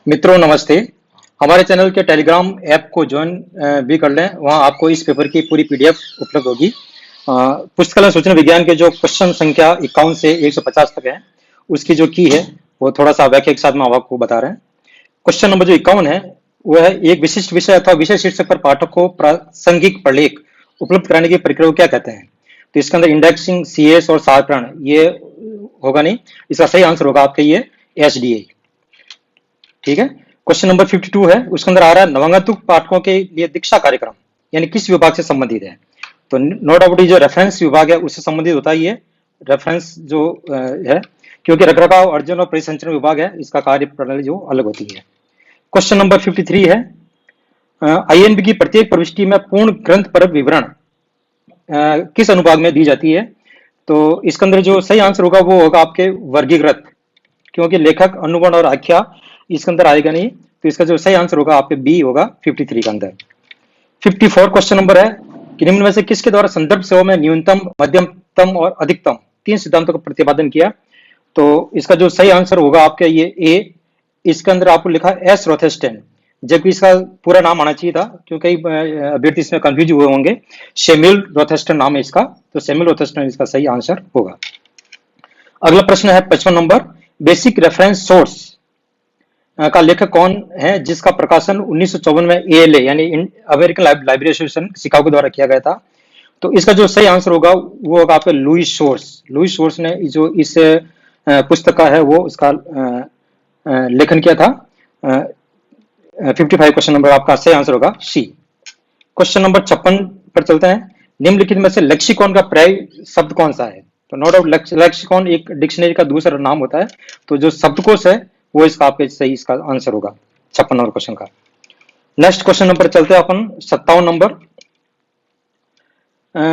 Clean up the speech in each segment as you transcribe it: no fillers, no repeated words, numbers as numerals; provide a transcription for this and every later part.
मित्रों नमस्ते। हमारे चैनल के टेलीग्राम ऐप को ज्वाइन भी कर लें। वहां आपको इस पेपर की पूरी पीडीएफ उपलब्ध होगी। पुस्तकालय सूचना विज्ञान के जो क्वेश्चन संख्या 51 से 150 तक है, उसकी जो की है वो थोड़ा सा व्याख्या के साथ में आपको बता रहे हैं। क्वेश्चन नंबर जो 51 है वह है, एक विशिष्ट विषय अथवा विषय शीर्षक पर पाठक को प्रासंगिक प्रलेख उपलब्ध कराने की प्रक्रिया को क्या कहते हैं। तो इसके अंदर इंडेक्सिंग, सीएस और साधारण ये होगा नहीं। इसका सही आंसर होगा आपके ये एसडीए। ठीक है। क्वेश्चन नंबर 52 है, उसके अंदर आ रहा है नवागंतुक पाठकों के लिए दीक्षा कार्यक्रम यानी किस विभाग से संबंधित है। तो नो डाउट जो रेफरेंस विभाग है उससे संबंधित होता है ये रेफरेंस जो है, क्योंकि रखरखाव, अर्जन और परिसंचरण विभाग है, इसका कार्य प्रणाली जो अलग होती है। क्वेश्चन नंबर 53 है, आईएनबी की प्रत्येक प्रविष्टि में पूर्ण ग्रंथ पर विवरण किस अनुभाग में दी जाती है। तो इसके अंदर जो सही आंसर होगा वो होगा आपके वर्गीकृत, क्योंकि लेखक, अनुगण और आख्या इसके अंदर आएगा नहीं। तो इसका जो सही आंसर होगा आपके बी होगा 53 के अंदर। 54 क्वेश्चन नंबर है कि निम्न में से किसके द्वारा संदर्भ सेवा में न्यूनतम, मध्यमतम और अधिकतम 3 सिद्धांतों का प्रतिपादन किया। तो इसका जो सही आंसर होगा आपके ये ए। इसके अंदर आपको लिखा एस रोथेस्टेन, जबकि इसका पूरा नाम आना चाहिए था, क्योंकि अभ्यर्थी इसमें कंफ्यूज हुए होंगे। शेमिल रोथेस्टेन नाम है इसका, तो शेमिल रोथेस्टेन इसका सही आंसर होगा। अगला प्रश्न है 55 नंबर, बेसिक रेफरेंस सोर्स का लेखक कौन है जिसका प्रकाशन 1954 में एएलए यानी अमेरिकन लाइब्रेरी एसोसिएशन शिकागो द्वारा किया गया था। तो इसका जो सही आंसर होगा वो होगा आपका लुईस सोर्स। लुईस सोर्स ने जो इस पुस्तक का है वो इसका लेखन किया था। 55 क्वेश्चन नंबर आपका सही आंसर होगा सी। क्वेश्चन नंबर 56 पर चलते हैं, निम्नलिखित में से लेक्सिकॉन का पर्याय शब्द कौन सा है। तो नो डाउट लेक्सिकॉन एक डिक्शनरी का दूसरा नाम होता है। तो जो शब्दकोश है वो इसका आपके सही इसका आंसर होगा 56 नंबर क्वेश्चन का। नेक्स्ट क्वेश्चन नंबर चलते हैं अपन 57 नंबर,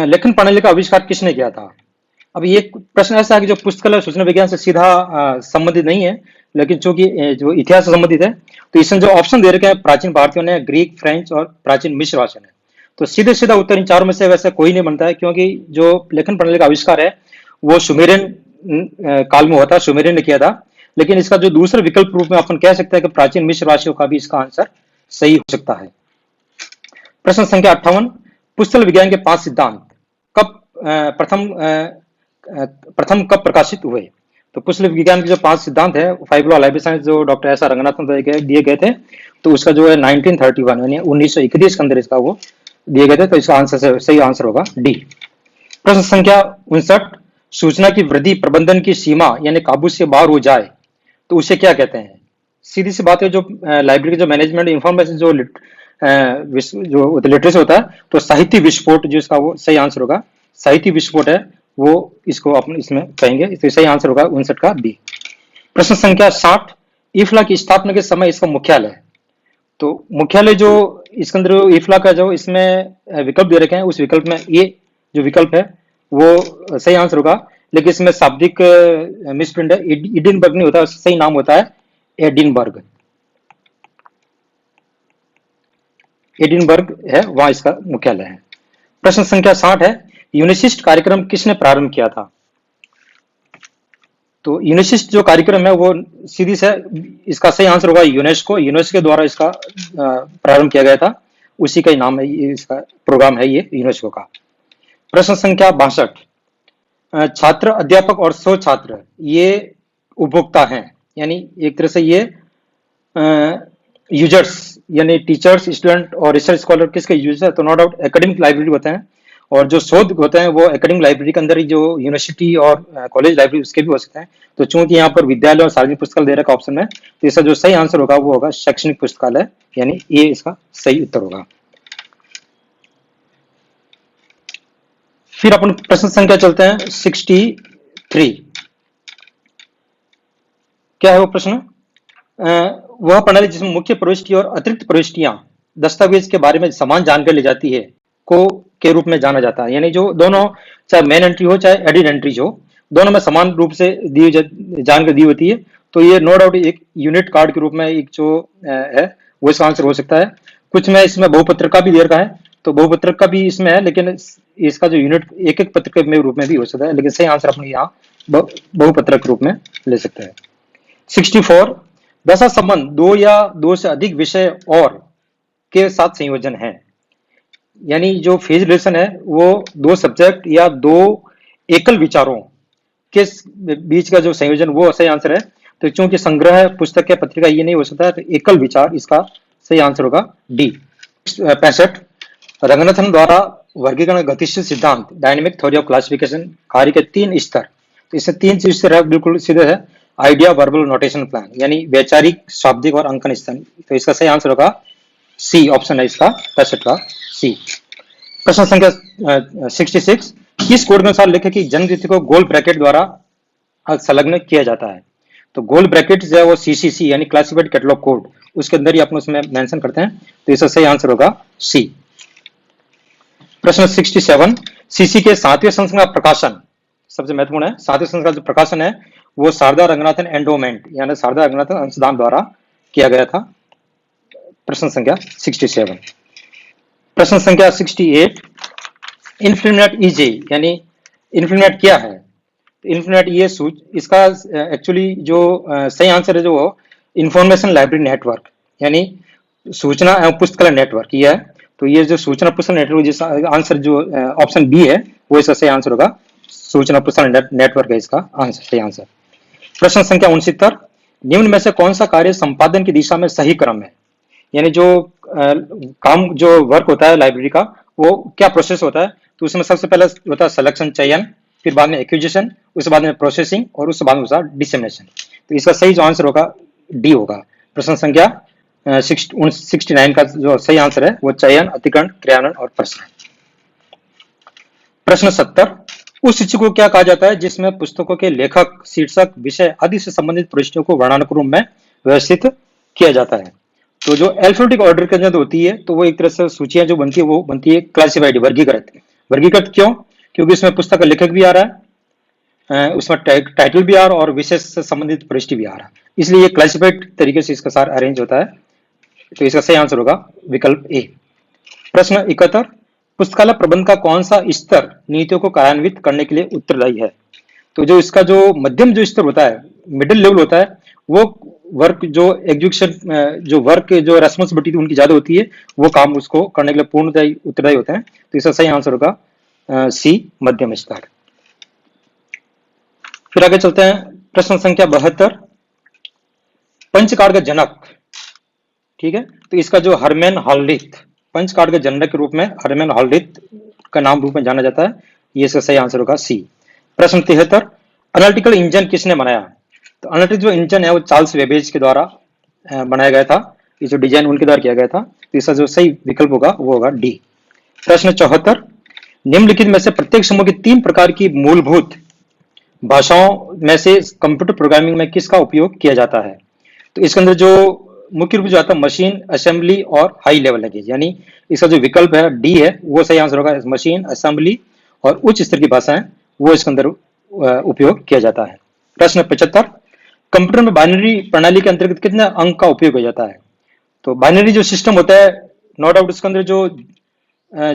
लेखन प्रणाली का आविष्कार किसने किया था। अब ये प्रश्न ऐसा है कि जो पुस्तकालय सूचना विज्ञान से सीधा संबंधित नहीं है, लेकिन चूंकि जो इतिहास से संबंधित है, तो इसमें जो ऑप्शन दे रखे हैं प्राचीन भारतीयों ने, ग्रीक, फ्रेंच और प्राचीन मिस्र भाषा ने। तो सीधे सीधा उत्तर इन चारों में से वैसे कोई नहीं बनता है, क्योंकि जो लेखन प्रणाली का आविष्कार है वो सुमेरियन काल में हुआ था, सुमेरियन ने किया था। लेकिन इसका जो दूसरा विकल्प रूप में अपन कह सकते हैं कि प्राचीन मिस्र वासियों का भी इसका आंसर सही हो सकता है। प्रश्न संख्या 58, पुस्तक विज्ञान के 5 सिद्धांत कब प्रथम कब प्रकाशित हुए। तो पुस्तक विज्ञान के जो 5 सिद्धांत है, 5 लॉ लाइब्रेरी साइंस जो डॉक्टर एस आर रंगनाथन दिए गए थे, तो उसका जो है 1931 यानी 1931 के अंदर इसका वो दिए गए थे। तो इसका आंसर सही आंसर होगा डी। प्रश्न संख्या 59, सूचना की वृद्धि प्रबंधन की सीमा यानी काबू से बाहर हो जाए तो उसे क्या कहते हैं। सीधी सी बात है, जो लाइब्रेरी जो मैनेजमेंट इंफॉर्मेशन जो लिटरेसी होता है, तो साहित्य विस्फोट जो इसका वो सही आंसर होगा, साहित्य विस्फोट है वो इसको अपन इसमें कहेंगे। तो सही आंसर होगा 59 का बी। प्रश्न संख्या 60, इफ्ला की स्थापना के समय इसका मुख्यालय। तो मुख्यालय जो इसके अंदर इफ्ला का जो इसमें विकल्प दे रखे हैं, उस विकल्प में ये जो विकल्प है वो सही आंसर होगा। लेकिन इसमें शाब्दिक मिसप्रिंट है, एडिनबर्ग नहीं होता, सही नाम होता है एडिनबर्ग। एडिनबर्ग है वहां इसका मुख्यालय है। प्रश्न संख्या 60 है, यूनिसिस्ट कार्यक्रम किसने प्रारंभ किया था। तो यूनिसिस्ट जो कार्यक्रम है वो सीधी से इसका सही आंसर होगा यूनेस्को। यूनेस्को के द्वारा इसका प्रारंभ किया गया था, उसी का ही नाम है, ये इसका प्रोग्राम है ये यूनेस्को का। प्रश्न संख्या 62, छात्र, अध्यापक और सौ छात्र ये उपभोक्ता हैं, यानी एक तरह से ये यूजर्स यानी टीचर्स, स्टूडेंट और रिसर्च स्कॉलर किसके यूजर्स है। तो नो डाउट एकेडमिक लाइब्रेरी होते हैं, और जो शोध होते हैं वो एकेडमिक लाइब्रेरी के अंदर ही जो यूनिवर्सिटी और कॉलेज लाइब्रेरी उसके भी हो सकते हैं। तो चूंकि यहाँ पर विद्यालय और सार्वजनिक पुस्तकालय दे रखा ऑप्शन है, तो इसका जो सही आंसर होगा वो होगा शैक्षणिक पुस्तकालय, यानी ये इसका सही उत्तर होगा। फिर अपन प्रश्न संख्या चलते हैं 63। क्या है वो प्रश्न, वह प्रणाली जिसमें मुख्य प्रविष्टि और अतिरिक्त प्रविष्टियां दस्तावेज के बारे में समान जानकारी ली जाती है को के रूप में जाना जाता है। यानी जो दोनों, चाहे मेन एंट्री हो चाहे एडिड एंट्री हो, दोनों में समान रूप से दी जानकारी दी होती है। तो ये नो डाउट एक यूनिट कार्ड के रूप में एक जो है वो इसका आंसर हो सकता है। कुछ में इसमें बहुपत्रक का भी दे रखा है, तो बहुपत्रक का भी इसमें है, लेकिन इसका जो यूनिट एक एक पत्र के रूप में भी हो सकता है, लेकिन सही आंसर अपने यहाँ बहुपत्रक रूप में ले सकते हैं। 64, दशा संबंध दो या दो से अधिक विषय और के साथ संयोजन है। यानी जो फेज रिलेशन है वो दो सब्जेक्ट या दो एकल विचारों के बीच का जो संयोजन, वो सही आंसर है। तो चूंकि संग्रह, पुस्तक या पत्रिका ये नहीं हो सकता है, तो एकल विचार इसका सही आंसर होगा डी। 65, रंगनाथन द्वारा वर्गीकरण गतिशील सिद्धांत डायनेमिक थ्योरी ऑफ क्लासिफिकेशन कार्य के 3 स्तर। तो इससे 3 चीज है, बिल्कुल सीधे है। आइडिया, वर्बल, नोटेशन प्लान, यानी वैचारिक, शाब्दिक और अंकन स्थान। तो इसका सही आंसर होगा सी, ऑप्शन है इसका 65 का सी। प्रश्न संख्या 66, किस कोड के अनुसार लेखक की जन्म तिथि को गोल ब्रैकेट द्वारा संलग्न किया जाता है? तो गोल ब्रैकेट जो है वो सीसीसी यानी क्लासिफाइड कैटलॉग कोड, उसके अंदर ही अपन उसमें मेंशन करते हैं। तो इसका सही आंसर होगा सी। प्रश्न 67, सीसी के 7वें संस्करण का प्रकाशन सबसे महत्वपूर्ण है। 7वें संस्करण का जो प्रकाशन है वो शारदा रंगनाथन एंडोमेंट यानी शारदा रंगनाथन अंशदान द्वारा किया गया था। प्रश्न संख्या 67। प्रश्न संख्या 68, इन्फिनिट ईजे यानी इन्फिनिट क्या है? इन्फिनिट ये इसका एक्चुअली जो सही आंसर है जो इंफॉर्मेशन लाइब्रेरी नेटवर्क यानी सूचना एवं पुस्तकालय नेटवर्क ये है। तो ये जो सूचना पुस्तकालय नेटवर्क, जिसका आंसर जो ऑप्शन बी है वो इसका सही आंसर होगा। सूचना पुस्तकालय नेटवर्क है इसका आंसर, सही आंसर। प्रश्न संख्या 69, निम्न में से कौन सा कार्य संपादन की दिशा में सही क्रम है? यानी जो काम जो वर्क होता है लाइब्रेरी का वो क्या प्रोसेस होता है? तो उसमें सबसे पहले होता है सिलेक्शन, चयन, फिर बाद में एक्विजिशन, उसके बाद में प्रोसेसिंग और उसके बाद में डिसेमिनेशन। तो इसका सही जो आंसर होगा डी होगा। प्रश्न संख्या 69 का जो सही आंसर है वो चयन, अतिक्रमण, क्रियान्वयन और प्रसारण। प्रश्न 70, उस सूची को क्या कहा जाता है जिसमें पुस्तकों के लेखक, शीर्षक, विषय आदि से संबंधित प्रविष्टियों को वर्णानुक्रम में व्यवस्थित किया जाता है? तो जो अल्फाबेटिक ऑर्डर के अंदर होती है तो वो एक तरह से सूचियां जो बनती है वो बनती है क्लासिफाइड, वर्गीकृत। वर्गीकृत क्यों? क्योंकि इसमें पुस्तक का लेखक भी आ रहा है, उसमें टाइटल भी आ रहा है और विषय से संबंधित प्रविष्टि भी आ रहा है, इसलिए ये क्लासिफाइड तरीके से इसका सारा अरेंज होता है। तो इसका सही आंसर होगा विकल्प ए। प्रश्न 71, पुस्तकालय प्रबंध का कौन सा स्तर नीतियों को कार्यान्वित करने के लिए उत्तरदायी है? तो जो इसका जो मध्यम जो स्तर होता है, मिडिल लेवल होता है, वो वर्क जो एग्जीक्यूशन जो वर्क जो रेस्पॉन्सिबिलिटी उनकी ज्यादा होती है, वो काम उसको करने के लिए पूर्णतः उत्तरदायी होते हैं। तो इसका सही आंसर होगा सी, मध्यम स्तर। फिर आगे चलते हैं। प्रश्न संख्या 72, पंचकार्ड का जनक, ठीक है, तो इसका जो हरमैन हॉलरिथ, पंचकार्ड के जनक के रूप में हरमैन हॉलरिथ का नाम रूप में जाना जाता है, ये इसका सही आंसर होगा सी। प्रश्न 73, एनालिटिकल इंजन किसने बनाया? तो एनालिटिकल जो इंजन है वो चार्ल्स वेबेज के द्वारा बनाया गया था, ये जो डिजाइन उनके द्वारा किया गया था। तो इसका जो सही विकल्प होगा वो होगा डी। प्रश्न 74, निम्नलिखित में से प्रत्येक समूह की 3 प्रकार की मूलभूत भाषाओं में से कंप्यूटर प्रोग्रामिंग में किसका उपयोग किया जाता है? तो इसके अंदर जो मुख्य रूप से आता है मशीन, असेंबली और हाई लेवल लैंग्वेज, यानी इसका जो विकल्प है डी है वो सही आंसर होगा। मशीन, असेंबली और उच्च स्तर की भाषाएं वो इसके अंदर उपयोग किया जाता है। प्रश्न 75, कंप्यूटर में बाइनरी प्रणाली के अंतर्गत कितने अंक का उपयोग हो जाता है? तो बाइनरी जो सिस्टम होता है, नो डाउट इसके अंदर जो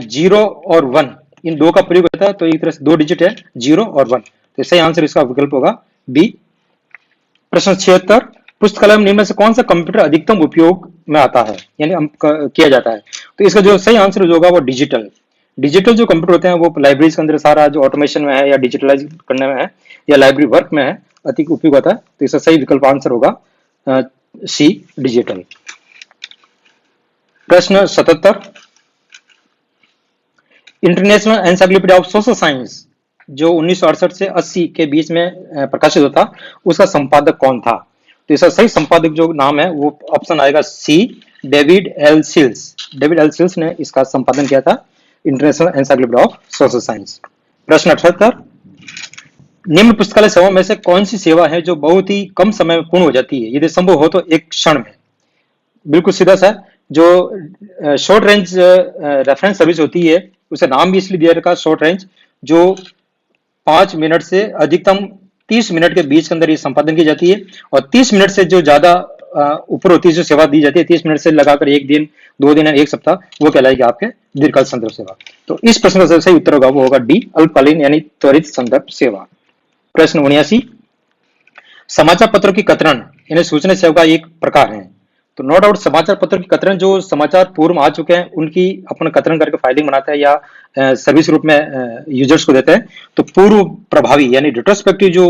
0 और 1 इन 2 का प्रयोग होता है। तो एक तरह से 2 डिजिट है, 0 और 1। तो सही आंसर इसका विकल्प होगा बी। प्रश्न 76, पुस्तकालय में निम्न से कौन सा कंप्यूटर अधिकतम उपयोग में आता है यानी किया जाता है? तो इसका जो सही आंसर होगा वो डिजिटल जो कंप्यूटर होते हैं वो लाइब्रेरी के अंदर सारा जो ऑटोमेशन में है या डिजिटलाइज करने में है या लाइब्रेरी वर्क में है अधिक उपयोग होता है। तो इसका सही विकल्प आंसर होगा सी, डिजिटल। प्रश्न 77, international encyclopedia of social science जो 1968 से 80 के बीच में प्रकाशित होता, उसका संपादक कौन था? तो इसका सही संपादक जो नाम है वो ऑप्शन आएगा सी, डेविड एल सिल्स। डेविड एल सिल्स ने इसका संपादन किया था, international encyclopedia of social science. प्रश्न 78, निम्न पुस्तकालय सेवाओं में से कौन सी सेवा है जो बहुत ही कम समय में पूर्ण हो जाती है, यदि संभव हो तो एक क्षण में? बिल्कुल सीधा सा, जो शॉर्ट रेंज रेफरेंस सर्विस होती है उसे नाम भी इसलिए दिया रखा शॉर्ट रेंज, जो 5 मिनट से अधिकतम 30 मिनट के बीच के अंदर ये संपादन की जाती है। और 30 मिनट से जो ज्यादा ऊपर होती है जो सेवा दी जाती है, 30 मिनट से लगाकर 1 दिन, 2 दिन या 1 सप्ताह, वो कहलाएगी आपके दीर्घकाल संदर्भ सेवा। तो इस प्रश्न का सही उत्तर होगा वो होगा डी, अल्पकालीन यानी त्वरित संदर्भ सेवा। प्रश्न 79, समाचार पत्रों की कतरन यानी सूचना सेवा का एक प्रकार है। तो नो डाउट समाचार पत्रों की कतरन जो समाचार पूर्व में आ चुके हैं उनकी अपन कतरन करके फाइलिंग बनाता है या सर्विस रूप में यूजर्स को देता है। तो पूर्व प्रभावी यानी रिट्रोस्पेक्टिव जो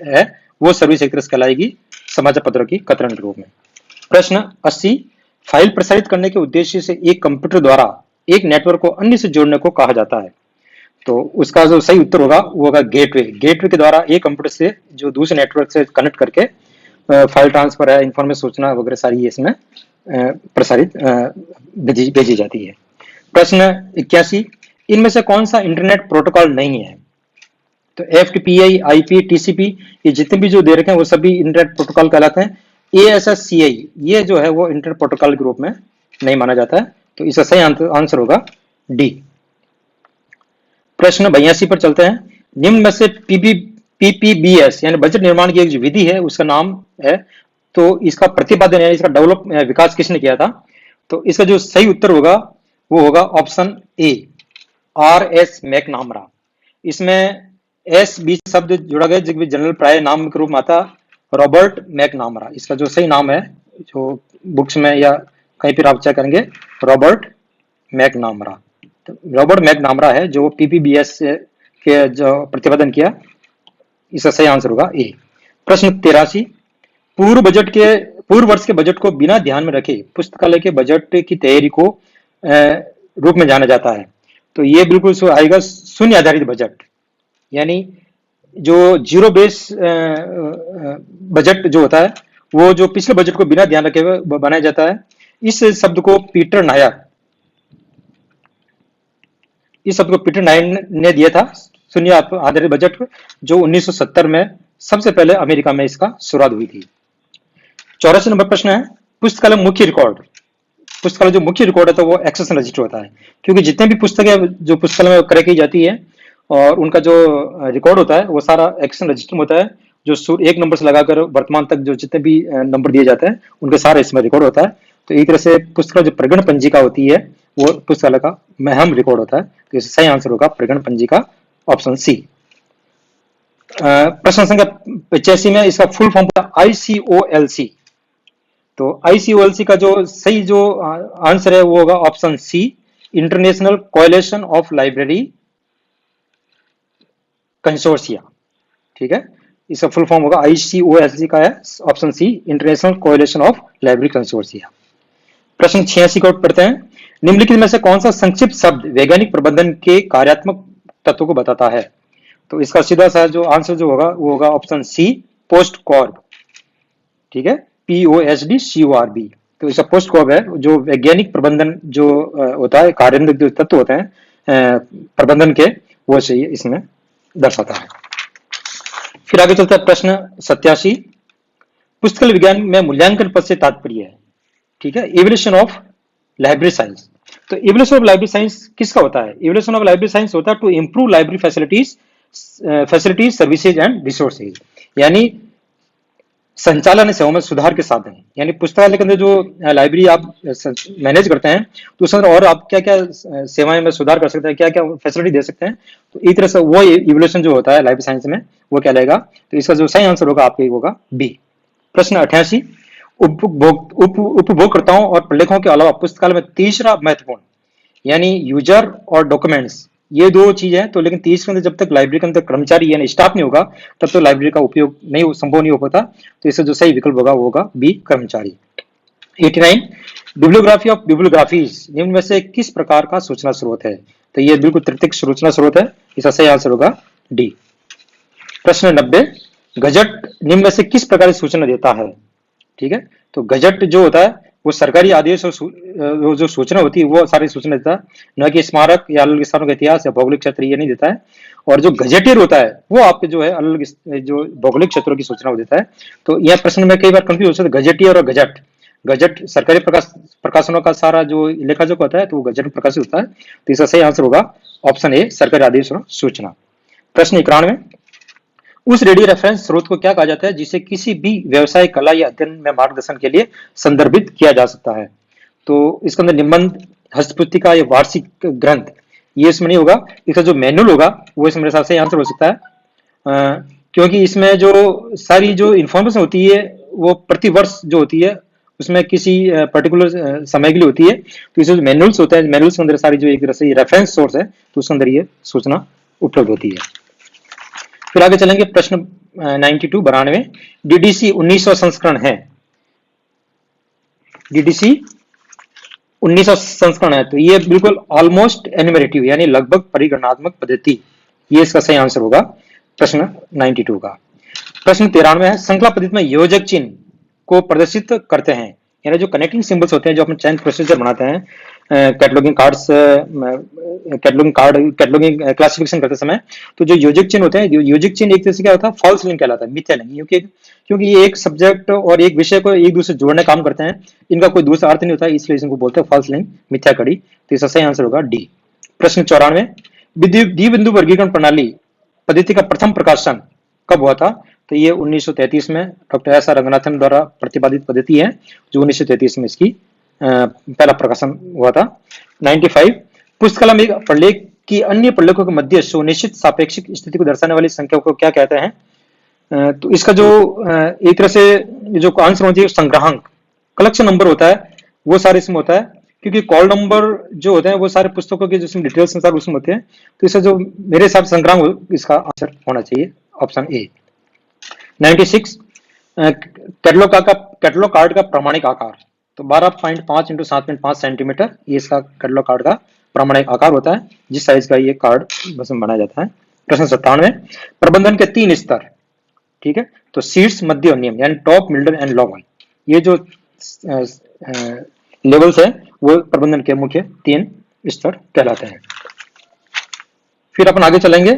है वो सर्विस एक तरह से कहलाएगी समाचार पत्रों की कतरन के रूप में। प्रश्न 80, फाइल प्रसारित करने के उद्देश्य से एक कंप्यूटर द्वारा एक नेटवर्क को अन्य से जोड़ने को कहा जाता है। तो उसका जो सही उत्तर होगा वो होगा गेटवे। गेटवे के द्वारा एक कंप्यूटर से जो दूसरे नेटवर्क से कनेक्ट करके फाइल ट्रांसफर है, इंफॉर्मेशन सूचना वगैरह सारी इसमें प्रसारित भेजी जाती है। प्रश्न 81, इनमें से कौन सा इंटरनेट प्रोटोकॉल नहीं है? तो एफटीपीआई, आईपी, टीसीपी ये जितने भी जो दे रखे हैं वो सभी इंटरनेट प्रोटोकॉल कहलाते हैं। एएसएससीआई ये जो है वो इंटरनेट प्रोटोकॉल के रूप में नहीं माना जाता है। तो इसका सही आंसर होगा डी। प्रश्न 82 पर चलते हैं। निम्न में से पीपीबीएस यानी बजट निर्माण की एक जो विधि है उसका नाम है। तो इसका प्रतिपादन यानी इसका डेवलप विकास किसने किया था? तो इसका जो सही उत्तर होगा वो होगा ऑप्शन ए, आर एस मैकनामरा। इसमें एस बीच शब्द जुड़ा गया जो जनरल प्राय नाम के रूप में आता, रॉबर्ट मैकनामरा। इसका जो सही नाम है जो बुक्स में या कहीं पर आप चेक करेंगे रॉबर्ट मैकनामरा। तो रॉबर्ट मैकनामरा है जो पीपीबीएस के जो प्रतिपादन किया। इसका सही आंसर होगा ए। प्रश्न 83, पूर्व वर्ष के बजट को बिना ध्यान में रखे पुस्तकालय के बजट की तैयारी को रूप में जाना जाता है। तो ये बिल्कुल आएगा शून्य आधारित बजट यानी जो जीरो बेस बजट जो होता है वो जो पिछले बजट को बिना ध्यान रखे बनाया जाता है। इस शब्द को पीटर नायर ने दिया था शून्य आधारित बजट जो 1970 में सबसे पहले अमेरिका में इसका शुरुआत हुई थी। 84 नंबर प्रश्न है, पुस्तकालय मुख्य रिकॉर्ड। पुस्तकालय जो मुख्य रिकॉर्ड है तो वो एक्सेशन रजिस्टर होता है क्योंकि जितने भी पुस्तकें जो पुस्तकालय में क्रय की जाती है और उनका जो रिकॉर्ड होता है वो सारा एक्सेशन रजिस्टर में होता है। जो एक नंबर से लगाकर वर्तमान तक जो जितने भी नंबर दिए जाते हैं उनके सारे इसमें रिकॉर्ड होता है। तो एक तरह से पुस्तकालय जो प्रगण पंजिका होती है वो पुस्तकालय का महम रिकॉर्ड होता है। तो इसका सही आंसर होगा प्रगण पंजिका, ऑप्शन सी। प्रश्न संख्या 85 में इसका फुल फॉर्म ICOLC। तो ICOLC का जो सही जो आंसर है वो होगा option C, international coalition of library consortia. ठीक है, इसका फुल फॉर्म होगा ICOLC का है option C, international coalition of library consortia. प्रश्न 86 को पढ़ते हैं। निम्नलिखित में से कौन सा संक्षिप्त शब्द वैज्ञानिक प्रबंधन के कार्यात्मक तत्व को बताता है? तो इसका सीधा सा जो आंसर जो होगा वो होगा ऑप्शन सी, पोस्ट कॉर्ब। ठीक है, POSDCORB। तो इसका पोस्ट कॉर्ब है जो वैज्ञानिक प्रबंधन जो होता है कार्यात्मक जो तत्व होते हैं प्रबंधन के वो चाहिए इसमें दर्शाता है। फिर आगे चलता है प्रश्न 87, पुस्तकालय विज्ञान में मूल्यांकन पद से तात्पर्य है। ठीक है, इवोल्यूशन ऑफ लाइब्रेरी साइंस। तो इवोल्यूशन ऑफ लाइब्रेरी साइंस किसका होता है? इवोल्यूशन ऑफ लाइब्रेरी साइंस होता है to improve library facilities services and resources यानी संचालन सेवाओं में सुधार के साधन। यानी पुस्तकालय के अंदर जो लाइब्रेरी आप मैनेज करते हैं तो उसके अंदर और आप क्या क्या सेवाएं में सुधार कर सकते हैं, क्या क्या फैसिलिटी दे सकते हैं। तो एक तरह से वो इवोल्यूशन जो होता है लाइब्रेरी साइंस में वो क्या लगेगा। तो इसका जो सही आंसर होगा आपके होगा बी। प्रश्न 88, उपभोक्ताओं और प्रलेखों के अलावा पुस्तकालय में तीसरा महत्वपूर्ण यानी यूजर और डॉक्यूमेंट्स ये दो चीज है। तो लेकिन तीसरे अंदर जब तक लाइब्रेरी के अंदर कर्मचारी यानी स्टाफ नहीं होगा तब तो लाइब्रेरी का उपयोग नहीं संभव नहीं हो पाता। तो इसका जो सही विकल्प होगा वो होगा बी, कर्मचारी। 89, बिब्लियोग्राफी ऑफ बिब्लियोग्राफीज निम्न में से किस प्रकार का सूचना स्रोत है? तो ये बिल्कुल तृतीयक सूचना स्रोत है। इसका सही आंसर होगा डी। प्रश्न 90, गजट निम्न में से किस प्रकार की सूचना देता है? ठीक है, तो गजट जो होता है वो सरकारी आदेश और जो सूचना होती है वो सारी सूचना देता है, न कि स्मारक या अलग स्थानों का इतिहास या भौगोलिक क्षेत्र ये नहीं देता है। और जो गजेटियर होता है वो आपके जो है अलग जो भौगोलिक क्षेत्रों की सूचना देता है। तो यह प्रश्न में कई बार कंफ्यूज हो सकता है गजेटियर और गजट। गजट सरकारी प्रकाशनों का सारा जो लेखा जो होता है तो वो गजट में प्रकाशित होता है। तो इसका सही आंसर होगा ऑप्शन ए, सरकारी आदेश और सूचना। प्रश्न 91, उस रेडियो रेफरेंस स्रोत को क्या कहा जाता है जिसे किसी भी व्यवसाय, कला या अध्ययन में मार्गदर्शन के लिए संदर्भित किया जा सकता है? तो इसके अंदर निबंध, हस्तपुस्तिका या वार्षिक ग्रंथ ये इसमें नहीं होगा। इसका जो मैनुअल होगा वो इसमें मेरे हिसाब से आंसर हो सकता है क्योंकि इसमें जो सारी जो इंफॉर्मेशन होती है वो प्रति वर्ष जो होती है उसमें किसी पर्टिकुलर समय के लिए होती है। तो इसमें जो मैनुअल्स होता है, मैनुअल्स के अंदर सारी जो एक तरह से रेफरेंस सोर्स है, तो उसके अंदर ये सूचना उपलब्ध होती है। फिर आगे चलेंगे प्रश्न 92 92। डीडीसी 1900 संस्करण है, डीडीसी 1900 संस्करण है, तो ये बिल्कुल ऑलमोस्ट एन्यूमरेटिव यानी लगभग परिगणनात्मक पद्धति, ये इसका सही आंसर होगा प्रश्न 92 का। प्रश्न 93 है, श्रृंखला पद्धति में योजक चिन्ह को प्रदर्शित करते हैं, यानी जो कनेक्टिंग सिंबल्स होते हैं जो अपने चयन प्रोसीजर बनाते हैं cataloguing cards, cataloguing card, cataloguing classification करते समय, तो जो योजक चिन्ह होते हैं, योजक चिन्ह एक तरह से क्या होता है, फॉल्स लिंक कहलाता है, मिथ्या लिंक, क्योंकि ये एक सब्जेक्ट और एक विषय को एक दूसरे जोड़ने काम करते हैं, इनका कोई दूसरा अर्थ नहीं होता है, इसलिए इनको बोलते हैं फॉल्स लिंक, मिथ्या कड़ी। तो इसका सही आंसर होगा डी। प्रश्न 94, द्विबिंदु वर्गीकरण प्रणाली पद्धति का प्रथम प्रकाशन कब हुआ था? तो ये 1933 में डॉक्टर एस आर रंगनाथन द्वारा प्रतिपादित पद्धति है, जो 1933 में इसकी पहला प्रकाशन हुआ था। 95, पुस्तकालय में प्रलेख की अन्य प्रलेखों के मध्य सुनिश्चित सापेक्षिक स्थिति को दर्शाने वाली संख्या को क्या कहते हैं? तो इसका जो एक तरह से जो आंसर होना चाहिए संग्राहक, कलेक्शन नंबर होता है वो सारे इसमें होता है, क्योंकि कॉल नंबर जो होते हैं वो सारे पुस्तकों के जिसमें डिटेल्स अनुसार उसमें होते हैं, तो इसका जो मेरे हिसाब से संग्राहक इसका आंसर होना चाहिए ऑप्शन ए। 96, कैटलॉग कार्ड का प्रमाणिक आकार, तो 12.5 इंटू 7.5 सेंटीमीटर ये इसका कैटलॉग कार्ड का प्रमाणिक आकार होता है, जिस साइज का ये कार्ड बस में बनाया जाता है। प्रश्न 97, प्रबंधन के 3 स्तर, ठीक है, तो शीर्ष, मध्य और नियम, यानी टॉप, मिडल एंड लोअर, ये जो लेवल्स है वो प्रबंधन के मुख्य 3 स्तर कहलाते हैं। फिर अपन आगे चलेंगे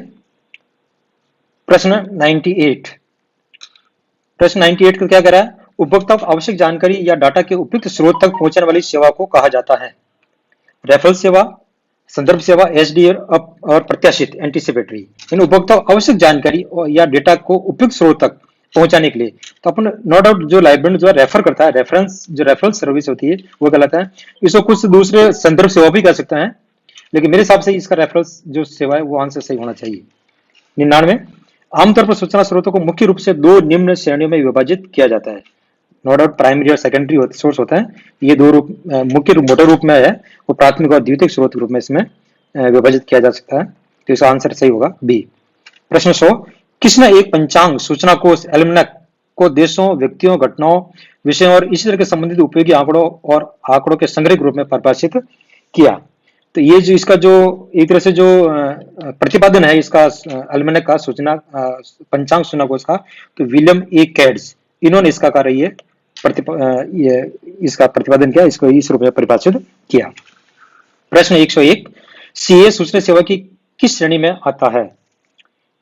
प्रश्न 98। प्रश्न 98 को क्या कह रहा है? उपभोक्ता को आवश्यक जानकारी या डाटा के उपयुक्त स्रोत तक पहुंचने वाली सेवा को कहा जाता है रेफरल सेवा, संदर्भ सेवा, एसडीआर और प्रत्याशित एंटीसिपेटरी। इन उपभोक्ता को आवश्यक जानकारी या डेटा को उपयुक्त स्रोत तक पहुंचाने के लिए, तो अपन नो डाउट जो लाइब्रेरी जो रेफर करता है, रेफरेंस जो रेफरल सर्विस होती है वो कहलाता है। इसको कुछ दूसरे संदर्भ सेवा भी कह सकते हैं, लेकिन मेरे हिसाब से इसका रेफरल्स जो सेवा है वो आंसर सही होना चाहिए। 99, आमतौर पर सूचना स्रोतों को मुख्य रूप से 2 निम्न श्रेणियों में विभाजित किया जाता है। नो डाउट प्राइमरी और सेकेंडरी सोर्स होता है, ये 2 रूप मुख्य रूप मोटे रूप में है, वो प्राथमिक और द्वितीयक स्रोत के रूप में इसमें विभाजित किया जा सकता है, तो इसका आंसर सही होगा बी। प्रश्न 100, किसने एक पंचांग सूचना कोष एल्मनक को देशों, व्यक्तियों, घटनाओं, विषयों और इसी तरह के संबंधित उपयोगी आंकड़ों और आंकड़ों के संग्रह के रूप में परिभाषित किया? तो ये जो इसका जो एक तरह से जो प्रतिपादन है इसका एल्मनक का सूचना पंचांग सूचना कोष का, तो विलियम ए कैड्स, इन्होंने इसका कार्य ये इसका प्रतिपादन किया, इसको इस रूप में परिभाषित किया। प्रश्न 101, सीएस सूचना सेवा की किस श्रेणी में आता है?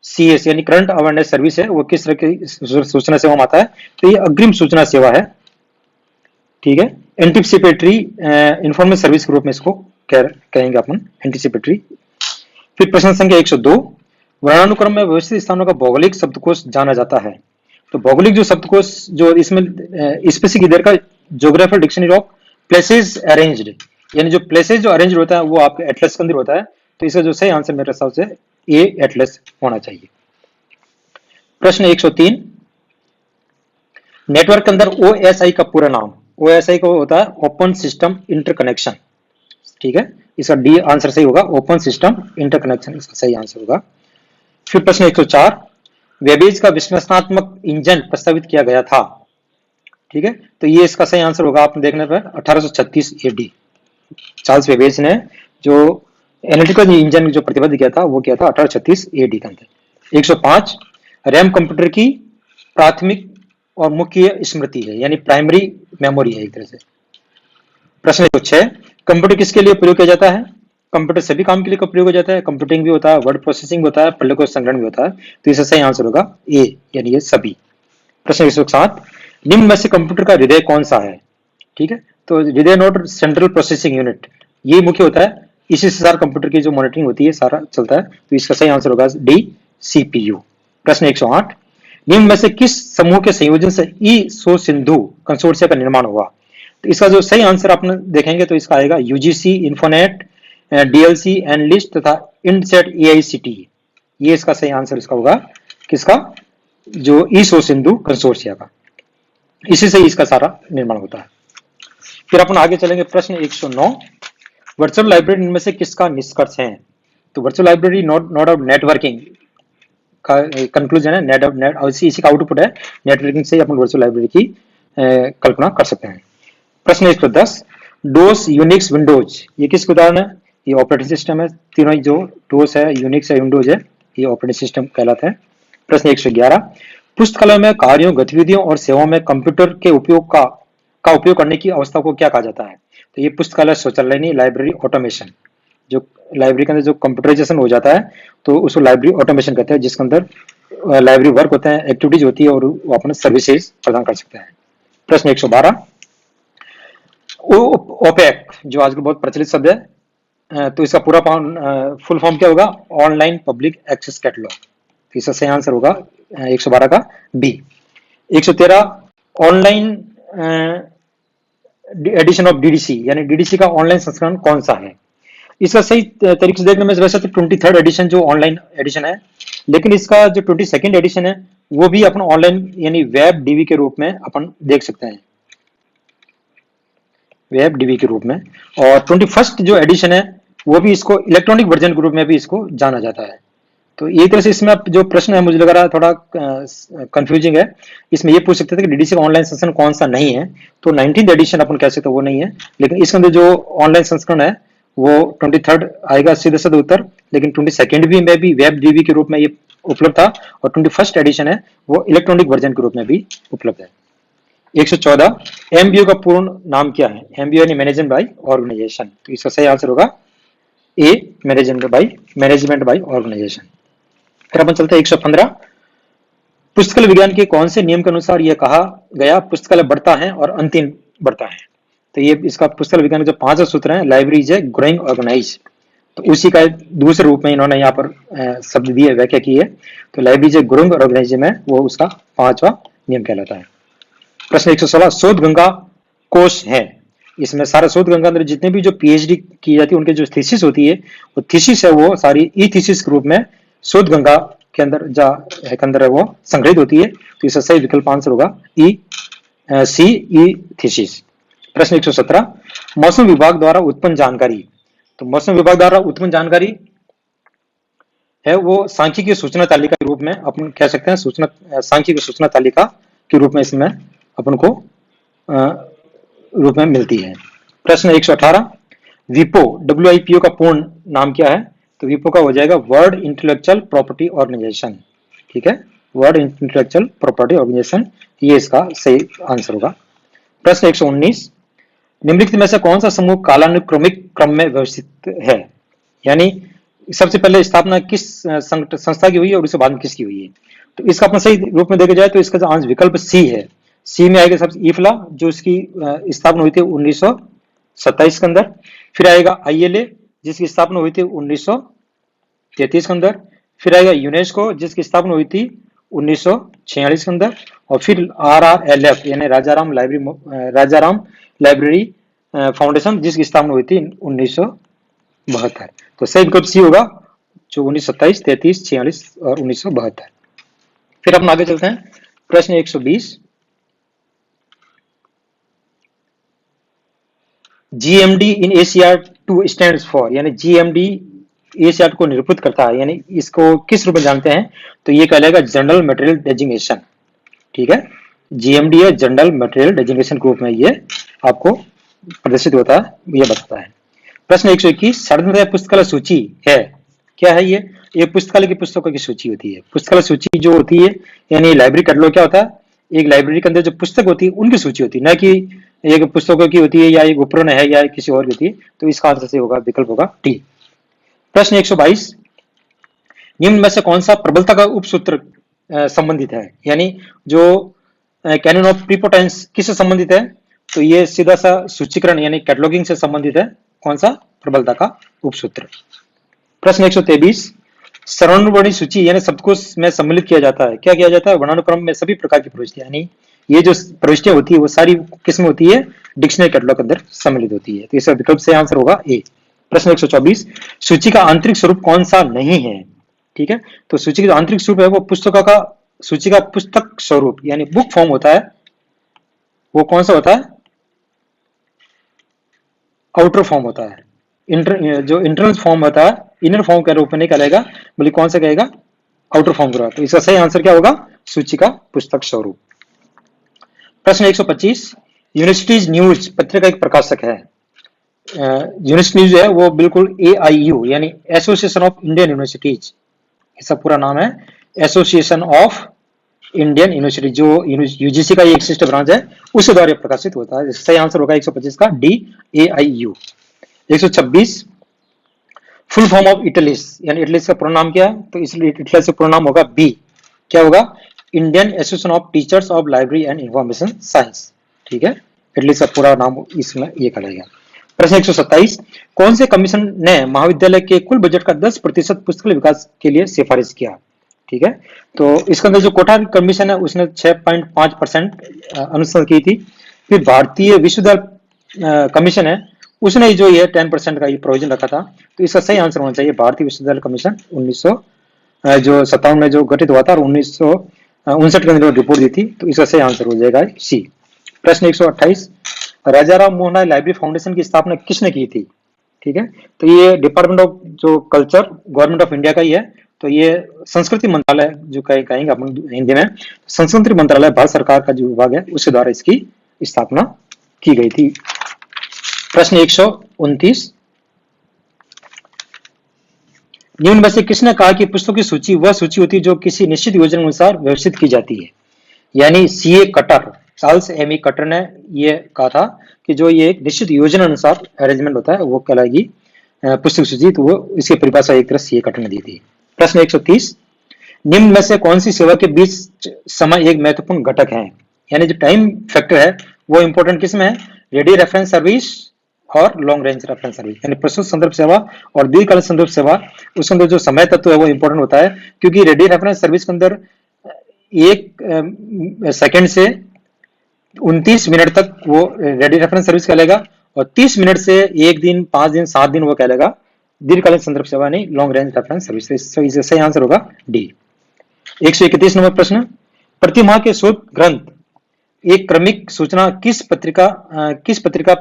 सीएस यानी करंट अवेयरनेस सर्विस है, वो किस तरह की सूचना सेवा में आता है? तो ये अग्रिम सूचना सेवा है, ठीक है, एंटीसिपेटरी इंफॉर्मेशन सर्विस के रूप में इसको कहेंगे अपन, एंटीसिपेटरी। फिर प्रश्न संख्या 102, वर्णानुक्रम में व्यवस्थित स्थानों का भौगोलिक शब्दकोश जाना जाता है। तो भौगोलिक जो शब्दकोश जो इसमें स्पेसिफिक इधर का geographical dictionary of places arranged, यानी जो प्लेसेस जो अरेंज होता है वो आपके एटलस के अंदर होता है, तो इसका जो सही आंसर मेरे हिसाब से ए एटलस होना चाहिए। प्रश्न 103, नेटवर्क के अंदर ओएसआई का पूरा नाम, ओएसआई को होता है ओपन सिस्टम इंटरकनेक्शन, ठीक है, इसका डी आंसर सही होगा, ओपन सिस्टम इंटरकनेक्शन इसका सही आंसर होगा। फिर प्रश्न 104, वेबेज का विश्लेषणात्मक इंजन प्रस्तावित किया गया था, ठीक है, तो ये इसका सही आंसर होगा आपने देखने पर 1836 एडी, चार्ल्स वेबेज ने जो एनालिटिकल इंजन जो प्रतिपादित किया था वो किया था 1836 एडी के अंदर। 105, रैम कंप्यूटर की प्राथमिक और मुख्य स्मृति है, यानी प्राइमरी मेमोरी है एक तरह से। प्रश्न 106, कंप्यूटर किसके लिए प्रयोग किया जाता है? कंप्यूटर सभी काम के लिए प्रयोग हो जाता है, कंप्यूटिंग भी होता है, वर्ड प्रोसेसिंग होता है, प्रलेखों संग्रहण भी होता है, तो इसका सही आंसर होगा ए, यानी ये सभी। प्रश्न 107, निम्न में से कंप्यूटर का हृदय कौन सा है? ठीक है, तो हृदय नोड सेंट्रल प्रोसेसिंग यूनिट ये मुख्य होता है, इसी से सारा कंप्यूटर की जो मॉनिटरिंग होती है सारा चलता है, तो इसका सही आंसर होगा डी सीपीयू। प्रश्न 108, निम्न में से किस समूह के संयोजन से ई सो सिंधु कंसोर्टिया का निर्माण हुआ? तो इसका जो सही आंसर आपने देखेंगे तो इसका आएगा यूजीसी, इन्फोनेट, डीएलसी, एनलिस्ट तथा इनसेट एआईसीटी, ये इसका सही आंसर इसका होगा किसका? जो ईस्ट और सिंधु कंसोर्शिया का, इसी से इसका सारा निर्माण होता है। फिर अपन आगे चलेंगे प्रश्न 109, वर्चुअल लाइब्रेरी इनमें से किसका निष्कर्ष है? तो virtual library node of networking का कंक्लूजन है, नेट नेट और इसी का आउटपुट है। नेटवर्किंग से अपन वर्चुअल लाइब्रेरी की कल्पना कर सकते हैं। प्रश्न 110, डोस, यूनिक्स, विंडोज, ये किसके उदाहरण है? ये ऑपरेटिंग सिस्टम है। तीनों जो डोस है, यूनिक्स है, विंडोज है, ये ऑपरेटिंग सिस्टम कहलाता है। प्रश्न 111, पुस्तकालय में कार्यों, गतिविधियों और सेवाओं में कंप्यूटर के उपयोग का उपयोग करने की अवस्था को क्या कहा जाता है? तो ये पुस्तकालय शौचालय नहीं, लाइब्रेरी ऑटोमेशन। जो लाइब्रेरी के अंदर जो कंप्यूटराइजेशन हो जाता है तो उसको लाइब्रेरी ऑटोमेशन कहते हैं, जिसके अंदर लाइब्रेरी वर्क होते हैं, एक्टिविटीज होती है और वो अपने सर्विसेज प्रदान कर सकते हैं। प्रश्न 112, ओपेक जो आजकल बहुत प्रचलित शब्द है, तो इसका पूरा फुल फॉर्म क्या होगा? Online public access catalogue. तो इसका सही आंसर होगा 112 का B. 113, online edition of DDC, यानी डीडीसी का ऑनलाइन संस्करण कौन सा है? इसका सही तरीके से देखने में वैसे तो 23rd एडिशन जो ऑनलाइन एडिशन है, लेकिन इसका जो 22nd एडिशन है वो भी अपन ऑनलाइन यानी वेब डीवी के रूप में अपन देख सकते हैं, वेब डीवी के रूप में। और 21st जो एडिशन है वो भी इसको इलेक्ट्रॉनिक वर्जन के रूप में भी इसको जाना जाता है। तो एक तरह से इसमें जो प्रश्न है मुझे लग रहा है थोड़ा कंफ्यूजिंग है। इसमें ये पूछ सकते थे कि डीडीसी का ऑनलाइन संस्करण कौन सा नहीं है, तो 19th एडिशन अपन कह सकते वो नहीं है, लेकिन इसके अंदर जो ऑनलाइन संस्करण है वो 23rd आएगा सीधा सीधा उत्तर, लेकिन 22nd भी में भी वेब डीवी के रूप में ये उपलब्ध था, और 21st एडिशन है वो इलेक्ट्रॉनिक वर्जन के रूप में भी उपलब्ध है। 114, एमबीओ का पूर्ण नाम क्या है? एमबीओ यानी मैनेजमेंट बाय ऑर्गेनाइजेशन। तो इसका सही आंसर होगा ए, मैनेजमेंट बाय ऑर्गेनाइजेशन। फिर अपन चलते हैं 115, पुस्तकालय विज्ञान के कौन से नियम के अनुसार यह कहा गया पुस्तकालय बढ़ता है और अंतिम बढ़ता है? तो ये इसका पुस्तकालय विज्ञान के जो 5 सूत्र हैं, लाइब्रेरी इज ग्रोइंग ऑर्गेनाइज, तो उसी का दूसरे रूप में इन्होंने यहाँ पर शब्द दिए, व्याख्या की है। तो लाइब्रेरी इज ग्रोइंग ऑर्गेनाइज में वो उसका 5वां नियम कहलाता है। प्रश्न 116, शोध गंगा कोश है, इसमें सारा शोध गंगा अंदर जितने भी जो पीएचडी की जाती है उनके जो थीसिस होती है, वो थीसिस है वो सारी ई थीसिस के रूप में शोध गंगा के अंदर वो संग्रहित होती है। तो इसका सही विकल्प आंसर होगा ई थीसिस। प्रश्न 117, मौसम विभाग द्वारा उत्पन्न जानकारी। तो मौसम विभाग द्वारा उत्पन्न जानकारी है वो सांख्यिकीय सूचना तालिका के रूप में अपन कह सकते हैं, सांख्यिकीय सूचना तालिका के रूप में इसमें अपन को रूप में मिलती है। प्रश्न 118, विपो WIPO का पूर्ण नाम क्या है? तो विपो का हो जाएगा वर्ल्ड इंटेलेक्चुअल प्रॉपर्टी ऑर्गेनाइजेशन। ठीक है, वर्ल्ड इंटेलेक्चुअल प्रॉपर्टी ऑर्गेनाइजेशन, ये इसका सही आंसर होगा। प्रश्न 119, निम्नलिखित में से कौन सा समूह कालानुक्रमिक क्रम में व्यवस्थित है? यानी सबसे पहले स्थापना किस संस्था की हुई है और उसके बाद में किसकी हुई है? तो इसका अपना सही रूप में देखा जाए तो इसका जो आंसर विकल्प सी है। सी में आएगा सबसे इफला, जो इसकी स्थापना हुई थी 1927 के अंदर। फिर आएगा ILA जिसकी स्थापना हुई थी 1933 के अंदर। फिर आएगा यूनेस्को जिसकी स्थापना हुई थी 1946 के अंदर। और फिर RRLF यानी राजाराम लाइब्रेरी फाउंडेशन जिसकी स्थापना हुई थी 1972। तो सही विकल्प सी होगा, जो 1927, 33, 46 और 1972। फिर अपन आगे चलते हैं प्रश्न 120, GMD in ACR2 stands for, यानी GMD ACR को निरूपित करता है, यानी इसको किस रूप में जानते हैं? तो ये कहलाएगा जनरल मटेरियल डेजिग्नेशन। ठीक है, GMD है जनरल मटेरियल डेजिग्नेशन के रूप में ये आपको प्रदर्शित होता है, ये बताता है। प्रश्न 121, सर्वदलीय पुस्तकालय सूची है, क्या है ये? एक पुस्तकालय की पुस्तकों की सूची होती है। पुस्तकालय सूची जो होती है यानी लाइब्रेरी कैटलॉग क्या होता है? एक लाइब्रेरी के अंदर जो पुस्तक होती है उनकी सूची होती है, न कि एक पुस्तकों की होती है या एक उपकरण है या किसी और की होती है। तो इसका आंसर से होगा विकल्प होगा डी। प्रश्न 122, निम्न में से कौन सा प्रबलता का उपसूत्र संबंधित है? यानी जो कैनन ऑफ प्रीपोटेंस किससे संबंधित है? तो ये सीधा सा सूचीकरण यानी कैटलॉगिंग से संबंधित है। कौन सा? प्रबलता का उपसूत्र। प्रश्न 123, सर्ववर्णीय सूची यानी शब्दकोश में सम्मिलित किया जाता है, क्या किया जाता है? वर्णानुक्रम में सभी प्रकार की प्रविष्टियां, यानी ये जो प्रविष्टियां होती है वो सारी किसमें होती है? डिक्शनरी कैटलॉग के अंदर सम्मिलित होती है। तो इसका विकल्प से आंसर होगा ए। प्रश्न 124, सूची का आंतरिक स्वरूप कौन सा नहीं है? ठीक है, तो सूची का जो आंतरिक स्वरूप है वो पुस्तकों का सूची का पुस्तक स्वरूप यानी बुक फॉर्म होता है, वो कौन सा होता है? आउटर फॉर्म होता है। जो इंटरनल फॉर्म होता है, इनर फॉर्म के रूप में नहीं कहलाएगा, बल्कि कौन सा कहेगा? आउटर फॉर्म का। तो इसका सही आंसर क्या होगा? सूची का पुस्तक स्वरूप। प्रश्न 125, यूनिवर्सिटीज न्यूज पत्रिका एक प्रकाशक है। यूनिवर्सिटी न्यूज है वो बिल्कुल AIU यानी एसोसिएशन ऑफ इंडियन यूनिवर्सिटीज, इसका पूरा नाम है एसोसिएशन ऑफ इंडियन यूनिवर्सिटी, जो यूजीसी का एक सिस्टर ब्रांच है, उसके द्वारा प्रकाशित होता है। सही आंसर होगा 125 का D, AIU। 126, full form of इटलीस यानी इटलीस का पूरा नाम क्या है? तो इसलिए इटलीस का पूरा नाम होगा बी, क्या होगा? Indian association of teachers of library and information science. ठीक है, इटलीस का पूरा नाम इसमें ये कहलाएगा। प्रश्न 127, कौन से कमीशन ने महाविद्यालय के कुल बजट का 10% पुस्तकालय विकास के लिए सिफारिश किया? ठीक है, तो इसके अंदर जो कोठारी कमीशन है उसने 6.5% अनुशंसा की थी। फिर भारतीय विश्वविद्यालय कमीशन है, उसने जो ये 10% का ये प्रोविजन रखा था। तो इसका सही आंसर होना चाहिए भारतीय विश्वविद्यालय कमीशन 1957 में जो गठित हुआ था और 1959 के अंदर रिपोर्ट दी थी। तो इसका सही आंसर हो जाएगा सी। प्रश्न 128, राजाराम मोहन राय लाइब्रेरी फाउंडेशन की स्थापना किसने की थी? ठीक है, तो ये डिपार्टमेंट ऑफ जो कल्चर गवर्नमेंट ऑफ इंडिया का ही है। तो ये संस्कृति मंत्रालय जो कहेंगे अपन हिंदी में, संस्कृति मंत्रालय भारत सरकार का जो विभाग है उसके द्वारा इसकी स्थापना की गई थी। प्रश्न 129, निम्न में से किसने कहा कि पुस्तकों की सूची वह सूची होती है जो किसी निश्चित योजना अनुसार व्यवस्थित की जाती है? यानी CA Cutter, Charles Ammi Cutter ने ये कहा था कि जो ये एक निश्चित योजना अनुसार अरेंजमेंट होता है वो कहलाएगी पुस्तक सूची। तो वो इसकी परिभाषा एक तरह CA कटर ने दी थी। प्रश्न 130, निम्न में से कौन सी सेवा के बीच समय एक महत्वपूर्ण घटक है? यानी जो टाइम फैक्टर है वो इंपॉर्टेंट किसमें है? रेडियो रेफरेंस सर्विस और लॉन्ग रेंज रेफरेंस सर्विस, यानी प्रस्तुत संदर्भ सेवा और दीर्घकालीन संदर्भ सेवा, उसके अंदर जो समय तत्व है वो इंपॉर्टेंट होता है। क्योंकि रेडियो रेफरेंस सर्विस के अंदर 1 सेकंड से 29 मिनट तक वो रेडियो रेफरेंस सर्विस कहलाएगा, और 30 मिनट से 1 दिन, 5 दिन, 7 दिन वो कहलाएगा दीर्घकालीन संदर्भ सेवा, नहीं लॉन्ग रेंज रेफरेंस सर्विस। इसका सही आंसर होगा डी। 131 नंबर प्रश्न, प्रतिमाह के शोध ग्रंथ एक क्रमिक सूचना किस पत्रिका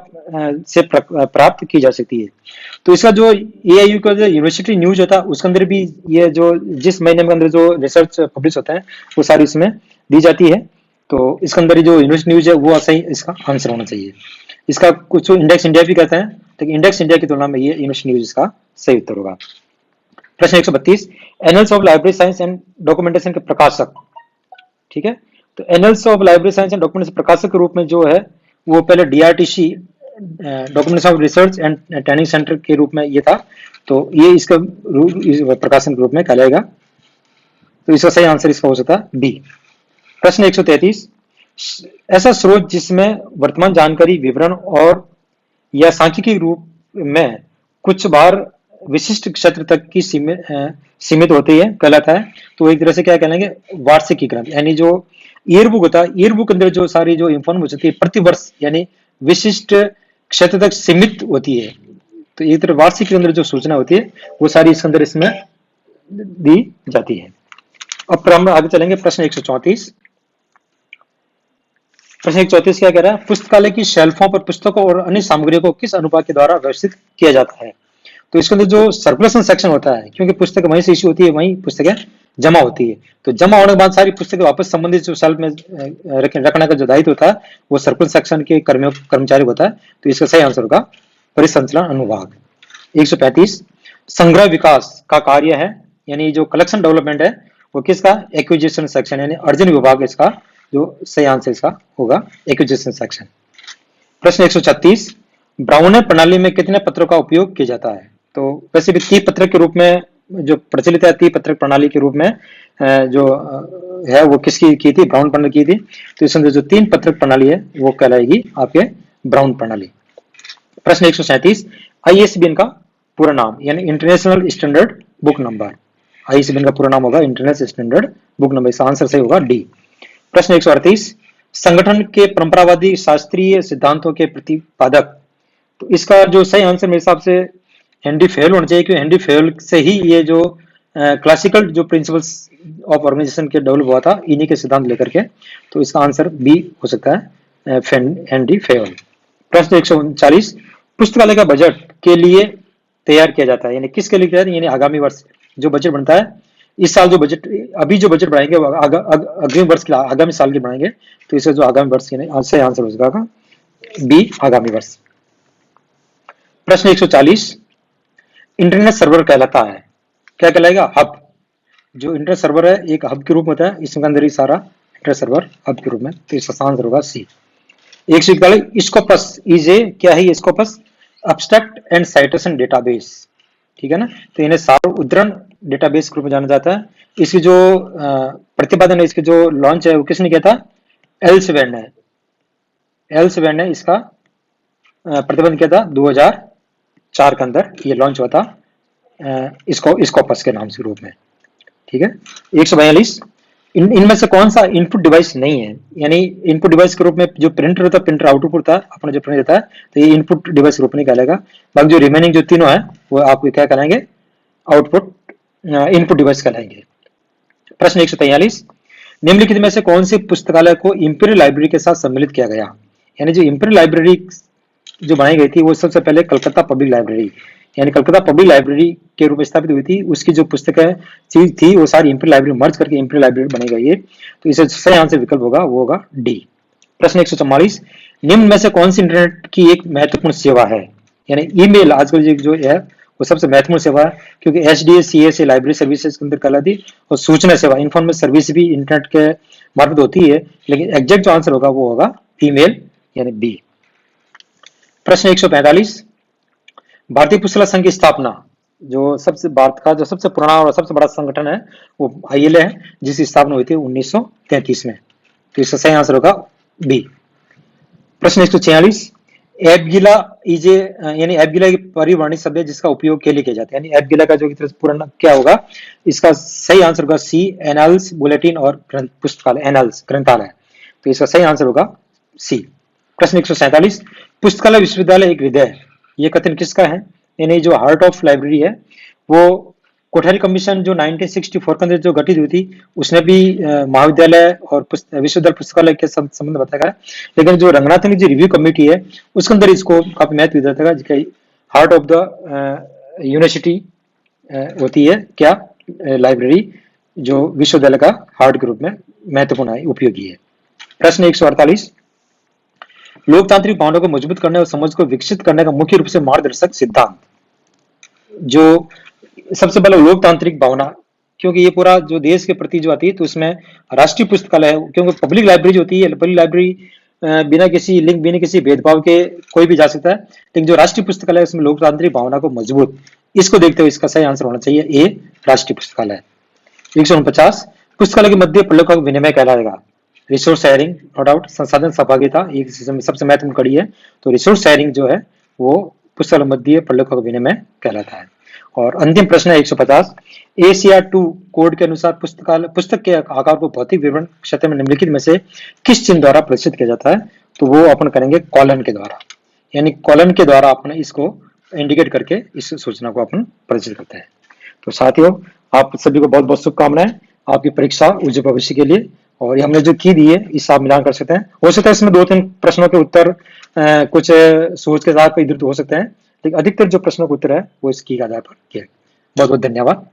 से प्राप्त की जा सकती है? तो इसका जो AIU का जो यूनिवर्सिटी न्यूज होता है उसके अंदर भी ये जो जिस महीने के अंदर जो रिसर्च पब्लिश होता है वो सारी इसमें दी जाती है। तो इसके अंदर जो यूनिवर्सिटी न्यूज है वो सही इसका आंसर होना चाहिए। इसका कुछ इंडेक्स इंडिया भी कहते हैं, लेकिन इंडेक्स इंडिया की तुलना में ये यूनिवर्सिटी न्यूज इसका सही उत्तर होगा। प्रश्न 132, annuls of library science and documentation के प्रकाशक। ठीक है, तो annuls of library science and documentation प्रकाशक के रूप में जो है वो पहले DRTC documentation of research and training centre के रूप में ये था। तो ये इसका प्रकाशन के रूप में कहलाएगा। तो इसका सही आंसर इसका हो सकता है बी। प्रश्न 133, ऐसा स्रोत जिसमें वर्तमान जानकारी विवरण और या सांख्यिकी रूप में कुछ बार विशिष्ट क्षेत्र तक की सीमित होती है कहलाता है। तो एक तरह से क्या कहलाएंगे? वार्षिकी ग्रंथ, यानी जो ईयरबुक होता है, ईयरबुक के अंदर जो सारी जो इंफॉर्मेशन होती है प्रतिवर्ष यानी विशिष्ट क्षेत्र तक सीमित होती है। तो एक तरह वार्षिक के अंदर जो सूचना होती है वो सारी इसके अंदर इसमें दी जाती है। अब हम आगे चलेंगे। प्रश्न 134, प्रश्न 134 क्या कह रहा है? पुस्तकालय की शेल्फों पर पुस्तकों और अन्य सामग्रियों को किस अनुपात के द्वारा व्यवस्थित किया जाता है? तो इसके अंदर जो सर्कुलेशन सेक्शन होता है, क्योंकि पुस्तक वहीं से इश्यू होती है वहीं पुस्तकें जमा होती है, तो जमा होने के बाद सारी पुस्तकें वापस संबंधित जो शेल्फ में रखने का जो दायित्व होता है वो सर्कुलेशन सेक्शन के कर्मचारी होता है। तो इसका सही आंसर होगा परिसंचलन अनुभाग। 135, संग्रह विकास का कार्य है, यानी जो कलेक्शन डेवलपमेंट है वो किसका? एक्विजिशन सेक्शन यानी अर्जन विभाग, इसका जो सही आंसर इसका होगा एक्विजिशन सेक्शन। प्रश्न 136, ब्राउनर प्रणाली में कितने पत्रों का उपयोग किया जाता है? तो वैसे भी 30 पत्रक के रूप में जो प्रचलित है, 30 पत्रक प्रणाली के रूप में जो है वो किसकी की थी? ब्राउन प्रणाली की थी। तो इसमें जो 3 पत्रक प्रणाली है वो कहलाएगी आपके ब्राउन प्रणाली। प्रश्न 137, ISBN का पूरा नाम यानी international standard book number, ISBN का पूरा नाम होगा इंटरनेशनल स्टैंडर्ड बुक नंबर। इसका आंसर सही होगा डी। प्रश्न 138, संगठन के परंपरावादी शास्त्रीय सिद्धांतों के प्रतिपादक। तो इसका जो सही आंसर मेरे हिसाब से हेनरी फेयल होना चाहिए, क्योंकि हेनरी फेयल से ही ये जो क्लासिकल जो प्रिंसिपल्स ऑफ ऑर्गेनाइजेशन के डेवलप हुआ था इन्हीं के सिद्धांत लेकर के। तो इसका आंसर बी हो सकता है, हेनरी फेयल। प्रश्न 139, पुस्तकालय का बजट के लिए तैयार किया जाता है, यानी किसके लिए तैयार, यानी आगामी वर्ष जो बजट बनता है, इस साल जो बजट, अभी जो बजट बनाएंगे वो अग्रिम वर्ष के आगामी साल के बनाएंगे। तो इसे जो आगामी वर्ष से आंसर हो जाएगा बी, आगामी वर्ष। प्रश्न 140, इंटरनेट सर्वर कहलाता है, क्या कहलाएगा, हब। जो इंटरनेट सर्वर है एक हब के रूप में होता है, इसके अंदर ही सारा इंटरनेट सर्वर हब के रूप में। तो इसका आंसर होगा सी। 141, स्कोपस इज ए, क्या है ये Scopus, abstract and citation database, ठीक है ना। तो इन्हें सार उद्धरण डेटाबेस के रूप में जाना जाता है। इसकी जो प्रतिपादन है, इसके जो लॉन्च है वो किसने किया था, एल्सवेयर ने, एल्सवेयर ने इसका प्रतिबंध किया था 2004 के अंदर ये लॉन्च हुआ था, इसको स्कोपस के नाम से रूप में, ठीक है। 142, इनमें से कौन सा इनपुट डिवाइस नहीं है, यानी इनपुट डिवाइस के रूप में जो प्रिंटर होता है, प्रिंटर आउटपुट होता है अपना जो प्रिंट देता है, तो ये इनपुट डिवाइस के रूप में कहलाएगा। बाकी जो रिमेनिंग जो तीनों है वो आपको क्या कहलाएंगे, आउटपुट इनपुट डिवाइस कहलाएंगे। प्रश्न 143, निम्नलिखित में से कौन सी पुस्तकालय को इंपीरियल लाइब्रेरी के साथ सम्मिलित किया गया, यानी जो इंपीरियल लाइब्रेरी जो बनाई गई थी वो सबसे पहले कलकत्ता पब्लिक लाइब्रेरी, यानी कलकत्ता पब्लिक लाइब्रेरी के रूप में स्थापित हुई थी। उसकी जो पुस्तकें चीज थी वो सारी इंपीरियल लाइब्रेरी मर्ज करके इंपीरियल लाइब्रेरी बनी गई है। तो इसे सही आंसर विकल्प होगा वो होगा डी। प्रश्न 144, निम्न में से कौन सी इंटरनेट की एक महत्वपूर्ण सेवा है, यानी ईमेल आजकल जो है वो सबसे महत्वपूर्ण सेवा है, क्योंकि HDA लाइब्रेरी सर्विसेज के अंदर कहलाती, और सूचना सेवा इन्फॉर्मेशन सर्विस भी इंटरनेट के मार्फत होती है, लेकिन एग्जैक्ट जो आंसर होगा वो होगा ईमेल, यानी बी। प्रश्न 145, भारतीय पुस्तकालय संघ की स्थापना, जो सबसे भारत का जो सबसे पुराना और सबसे बड़ा संगठन है वो ILA है, जिसकी स्थापना हुई थी 1933 में। तो इसका सही आंसर होगा बी। प्रश्न 146, एबगिला इजे, यानी एबगिला की परिवर्णित शब्द है जिसका उपयोग के लिए किया जाता है, यानी एबगिला का जो पुराना क्या होगा, इसका सही आंसर होगा सी, एनाल्स बुलेटिन और पुस्तकालय, एनाल्स ग्रंथालय। तो इसका सही आंसर होगा सी। प्रश्न 147, पुस्तकालय विश्वविद्यालय एक हृदय है, ये कथन किसका है, यानी जो हार्ट ऑफ लाइब्रेरी है वो कोठारी कमीशन जो 1964 के अंदर जो गठित हुई थी उसने भी महाविद्यालय और विश्वविद्यालय पुस्तकालय के संबंध बताया है, लेकिन जो रंगनाथन की जो रिव्यू कमेटी है उसके अंदर इसको काफी महत्व दिया जाता है, जिसका हार्ट ऑफ द यूनिवर्सिटी होती है क्या, लाइब्रेरी, जो विश्वविद्यालय का हार्ट के रूप में महत्वपूर्ण है, उपयोगी है। प्रश्न 148, लोकतांत्रिक भावना को मजबूत करने और समझ को विकसित करने का मुख्य रूप से मार्गदर्शक सिद्धांत, जो सबसे पहले लोकतांत्रिक भावना, क्योंकि ये पूरा जो देश के प्रति जो आती है तो उसमें राष्ट्रीय पुस्तकालय है, क्योंकि पब्लिक लाइब्रेरी जो होती है, पब्लिक लाइब्रेरी बिना किसी लिंक, बिना किसी भेदभाव के कोई भी जा सकता है, लेकिन जो राष्ट्रीय पुस्तकालय है उसमें लोकतांत्रिक भावना को मजबूत, इसको देखते हुए इसका सही आंसर होना चाहिए ए, राष्ट्रीय पुस्तकालय। 149, पुस्तकालय के मध्य प्रलोभन का विनिमय कहलाएगा, रिसोर्स शेयरिंग, नो डाउट, संसाधन सहभागिता एक सबसे महत्वपूर्ण कड़ी है, तो रिसोर्स शेयरिंग जो है वो पुस्तकालय मध्य प्रलोभन का विनिमय कहलाता है। और अंतिम प्रश्न है 150, ACR 2 कोड के अनुसार पुस्तक के आकार को भौतिक विवरण क्षेत्र में निम्नलिखित में से किस चिन्ह द्वारा प्रदर्शित किया जाता है, तो वो अपन करेंगे कॉलन के द्वारा, यानी कॉलन के द्वारा अपन इसको इंडिकेट करके इस सूचना को अपन प्रदर्शित करते हैं। तो साथियों, आप सभी को बहुत बहुत शुभकामनाएं आपकी परीक्षा उज्जवल भविष्य के लिए। और ये हमने जो की दी है इससे आप मिलान कर सकते हैं, हो सकता है इसमें 2-3 प्रश्नों के उत्तर कुछ सोच के साथ इधर हो सकते हैं, लेकिन अधिकतर जो प्रश्नों का उत्तर है वो इसकी आधार पर किया। बहुत बहुत धन्यवाद।